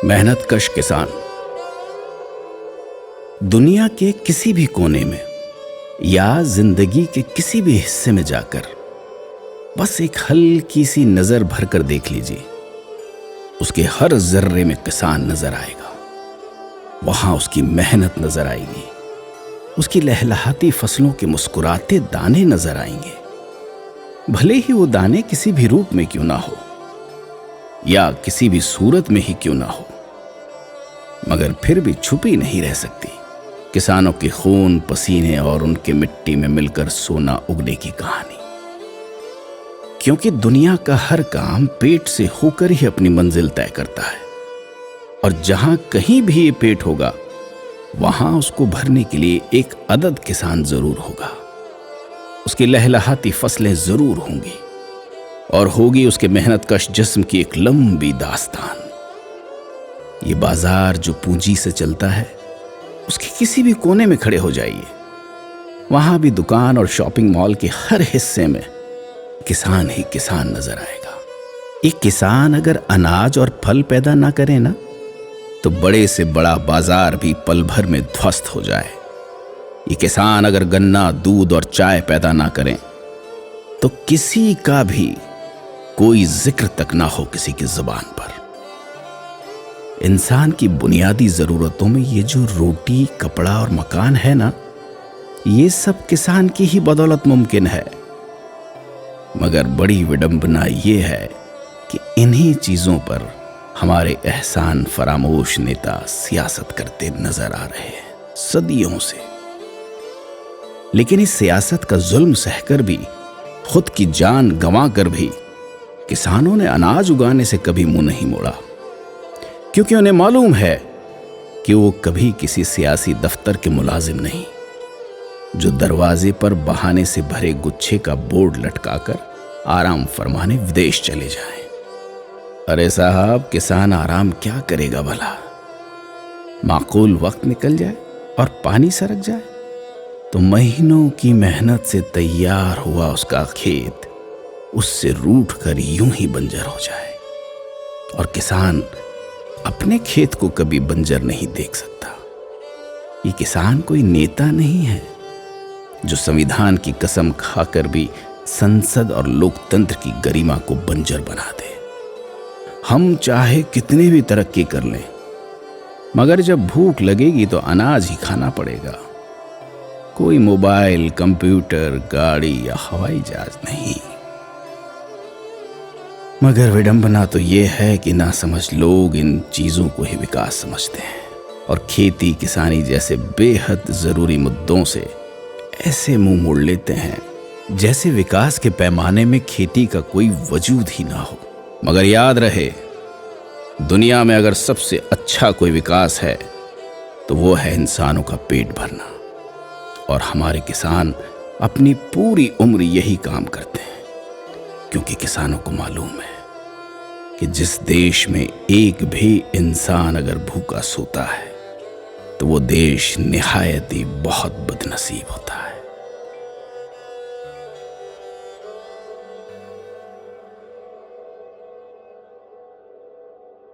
मेहनतकश किसान दुनिया के किसी भी कोने में या जिंदगी के किसी भी हिस्से में जाकर बस एक हल्की सी नजर भरकर देख लीजिए, उसके हर जर्रे में किसान नजर आएगा। वहां उसकी मेहनत नजर आएगी, उसकी लहलहाती फसलों के मुस्कुराते दाने नजर आएंगे। भले ही वो दाने किसी भी रूप में क्यों ना हो या किसी भी सूरत में ही क्यों ना हो, मगर फिर भी छुपी नहीं रह सकती किसानों के खून, पसीने और उनके मिट्टी में मिलकर सोना उगने की कहानी। क्योंकि दुनिया का हर काम पेट से होकर ही अपनी मंजिल तय करता है, और जहां कहीं भी ये पेट होगा वहां उसको भरने के लिए एक अदद किसान जरूर होगा। उसकी लहलहाती फसलें जरूर होंगी और होगी उसके मेहनतकश जिस्म की एक लंबी दास्तान। ये बाजार जो पूंजी से चलता है, उसके किसी भी कोने में खड़े हो जाइए, वहां भी दुकान और शॉपिंग मॉल के हर हिस्से में किसान ही किसान नजर आएगा। एक किसान अगर अनाज और फल पैदा ना करे ना, तो बड़े से बड़ा बाजार भी पल भर में ध्वस्त हो जाए। ये किसान अगर गन्ना, दूध और चाय पैदा ना करें, तो किसी का भी कोई जिक्र तक ना हो किसी की जुबान पर। इंसान की बुनियादी जरूरतों में ये जो रोटी, कपड़ा और मकान है ना, ये सब किसान की ही बदौलत मुमकिन है। मगर बड़ी विडंबना ये है कि इन्हीं चीजों पर हमारे एहसान फरामोश नेता सियासत करते नजर आ रहे हैं सदियों से। लेकिन इस सियासत का जुल्म सहकर भी, खुद की जान गंवाकर भी किसानों ने अनाज उगाने से कभी मुंह नहीं मोड़ा, क्योंकि उन्हें मालूम है कि वो कभी किसी सियासी दफ्तर के मुलाजिम नहीं, जो दरवाजे पर बहाने से भरे गुच्छे का बोर्ड लटकाकर आराम फरमाने विदेश चले जाएं। अरे साहब, किसान आराम क्या करेगा भला? माकूल वक्त निकल जाए और पानी सरक जाए तो महीनों की मेहनत से तैयार हुआ उसका खेत उससे रूठ कर यूं ही बंजर हो जाए। और किसान अपने खेत को कभी बंजर नहीं देख सकता। ये किसान कोई नेता नहीं है जो संविधान की कसम खाकर भी संसद और लोकतंत्र की गरिमा को बंजर बना दे। हम चाहे कितनी भी तरक्की कर लें, मगर जब भूख लगेगी तो अनाज ही खाना पड़ेगा। कोई मोबाइल, कंप्यूटर, गाड़ी या हवाई जहाज नहीं। मगर विडंबना तो यह है कि ना समझ लोग इन चीजों को ही विकास समझते हैं और खेती, किसानी जैसे बेहद जरूरी मुद्दों से ऐसे मुंह मोड़ लेते हैं जैसे विकास के पैमाने में खेती का कोई वजूद ही ना हो। मगर याद रहे, दुनिया में अगर सबसे अच्छा कोई विकास है तो वो है इंसानों का पेट भरना। और हमारे किसान अपनी पूरी उम्र यही काम करते हैं, क्योंकि किसानों को मालूम है कि जिस देश में एक भी इंसान अगर भूखा सोता है तो वो देश निहायत ही बहुत बदनसीब होता है।